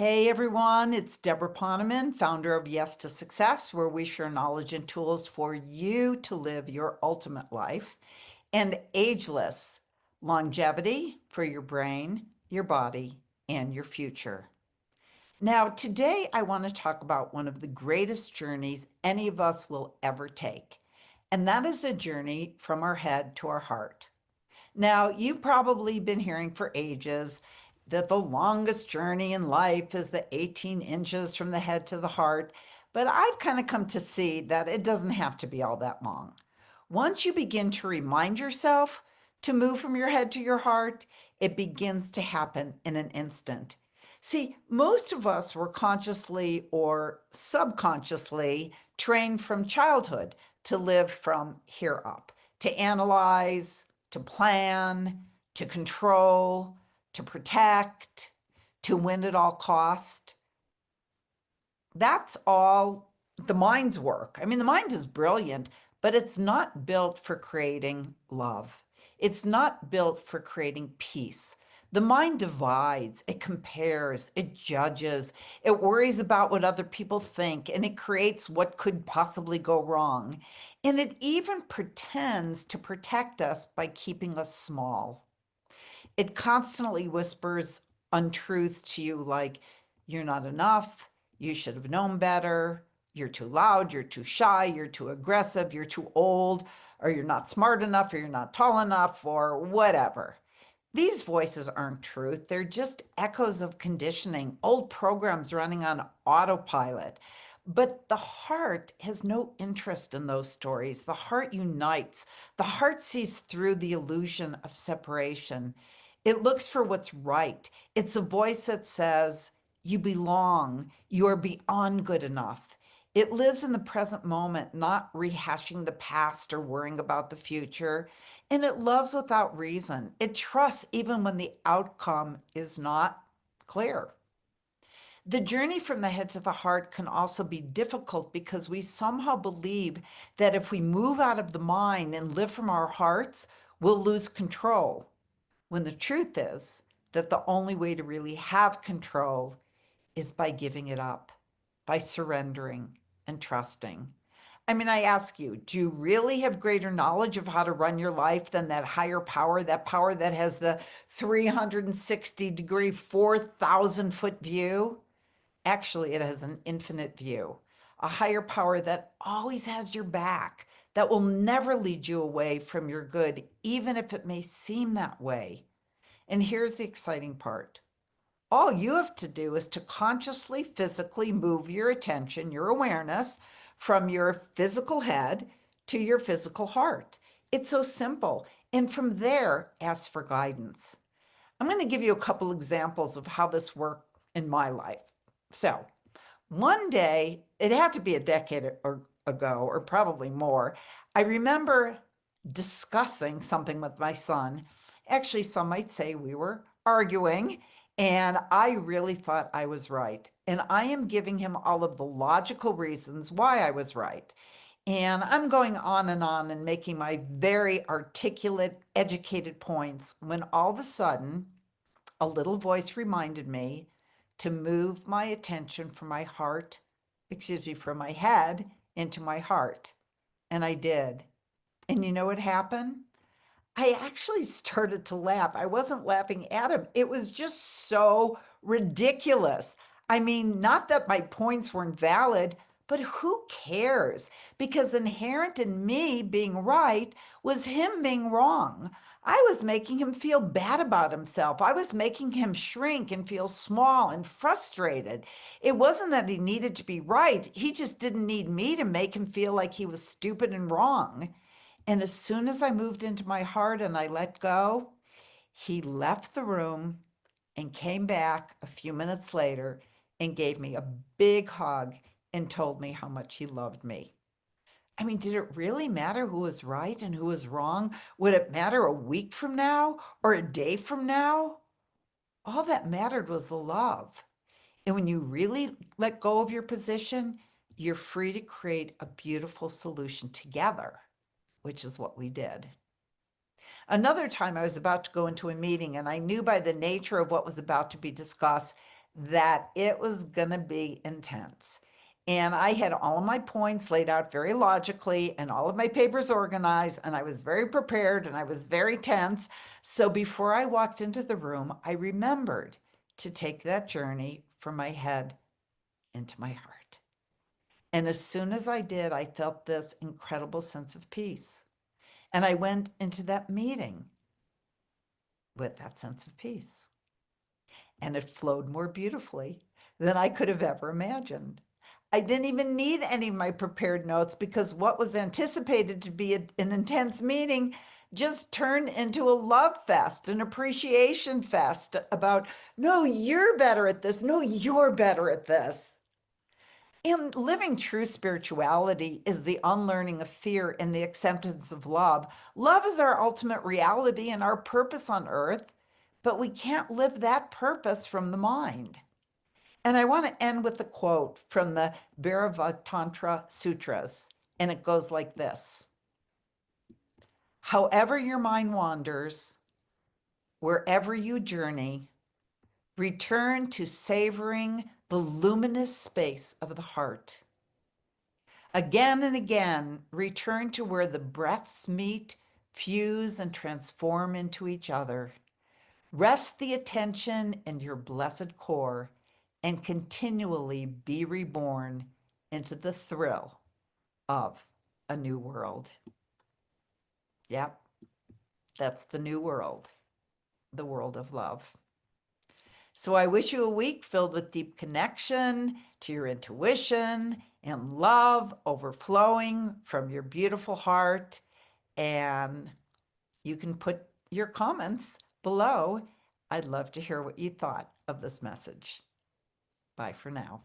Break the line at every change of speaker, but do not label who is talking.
Hey everyone, it's Debra Poneman, founder of Yes to Success, where we share knowledge and tools for you to live your ultimate life and ageless longevity for your brain, your body, and your future. Now, today I want to talk about one of the greatest journeys any of us will ever take, and that is a journey from our head to our heart. Now, you've probably been hearing for ages that the longest journey in life is the 18 inches from the head to the heart, but I've kind of come to see that it doesn't have to be all that long. Once you begin to remind yourself to move from your head to your heart, it begins to happen in an instant. See, most of us were consciously or subconsciously trained from childhood to live from here up, to analyze, to plan, to control, to protect, to win at all cost. That's all the mind's work. I mean, the mind is brilliant, but it's not built for creating love. It's not built for creating peace. The mind divides, it compares, it judges, it worries about what other people think, and it creates what could possibly go wrong. And it even pretends to protect us by keeping us small. It constantly whispers untruths to you like, you're not enough, you should have known better, you're too loud, you're too shy, you're too aggressive, you're too old, or you're not smart enough, or you're not tall enough, or whatever. These voices aren't truth. They're just echoes of conditioning, old programs running on autopilot. But the heart has no interest in those stories. The heart unites. The heart sees through the illusion of separation. It looks for what's right. It's a voice that says, you belong. You are beyond good enough. It lives in the present moment, not rehashing the past or worrying about the future. And it loves without reason. It trusts even when the outcome is not clear. The journey from the head to the heart can also be difficult because we somehow believe that if we move out of the mind and live from our hearts, we'll lose control. When the truth is that the only way to really have control is by giving it up, by surrendering and trusting. I mean, I ask you, do you really have greater knowledge of how to run your life than that higher power, that power that has the 360-degree, 4,000-foot view? Actually, it has an infinite view, a higher power that always has your back, that will never lead you away from your good, even if it may seem that way. And here's the exciting part. All you have to do is to consciously, physically move your attention, your awareness from your physical head to your physical heart. It's so simple. And from there, ask for guidance. I'm going to give you a couple examples of how this worked in my life. So, one day, it had to be a decade ago, or probably more, I remember discussing something with my son. Actually, some might say we were arguing, and I really thought I was right. And I am giving him all of the logical reasons why I was right. And I'm going on and making my very articulate, educated points when all of a sudden, a little voice reminded me to move my attention from my heart, excuse me, from my head into my heart. And I did. And you know what happened? I actually started to laugh. I wasn't laughing at him. It was just so ridiculous. I mean, not that my points weren't valid, but who cares? Because inherent in me being right was him being wrong. I was making him feel bad about himself. I was making him shrink and feel small and frustrated. It wasn't that he needed to be right. He just didn't need me to make him feel like he was stupid and wrong. And as soon as I moved into my heart and I let go, he left the room and came back a few minutes later and gave me a big hug and told me how much he loved me. I mean, did it really matter who was right and who was wrong? Would it matter a week from now or a day from now? All that mattered was the love. And when you really let go of your position, you're free to create a beautiful solution together, which is what we did. Another time I was about to go into a meeting and I knew by the nature of what was about to be discussed that it was going to be intense. And I had all of my points laid out very logically and all of my papers organized, and I was very prepared and I was very tense. So before I walked into the room, I remembered to take that journey from my head into my heart. And as soon as I did, I felt this incredible sense of peace. And I went into that meeting with that sense of peace. And it flowed more beautifully than I could have ever imagined. I didn't even need any of my prepared notes because what was anticipated to be an intense meeting just turned into a love fest, an appreciation fest about, no, you're better at this. No, you're better at this. And living true spirituality is the unlearning of fear and the acceptance of love. Love is our ultimate reality and our purpose on earth, but we can't live that purpose from the mind. And I want to end with a quote from the Bhagavatantra Sutras, and it goes like this: however your mind wanders, wherever you journey, return to savoring the luminous space of the heart. Again and again, return to where the breaths meet, fuse, and transform into each other. Rest the attention in your blessed core and continually be reborn into the thrill of a new world. Yep, that's the new world, the world of love. So I wish you a week filled with deep connection to your intuition and love overflowing from your beautiful heart. And you can put your comments below. I'd love to hear what you thought of this message. Bye for now.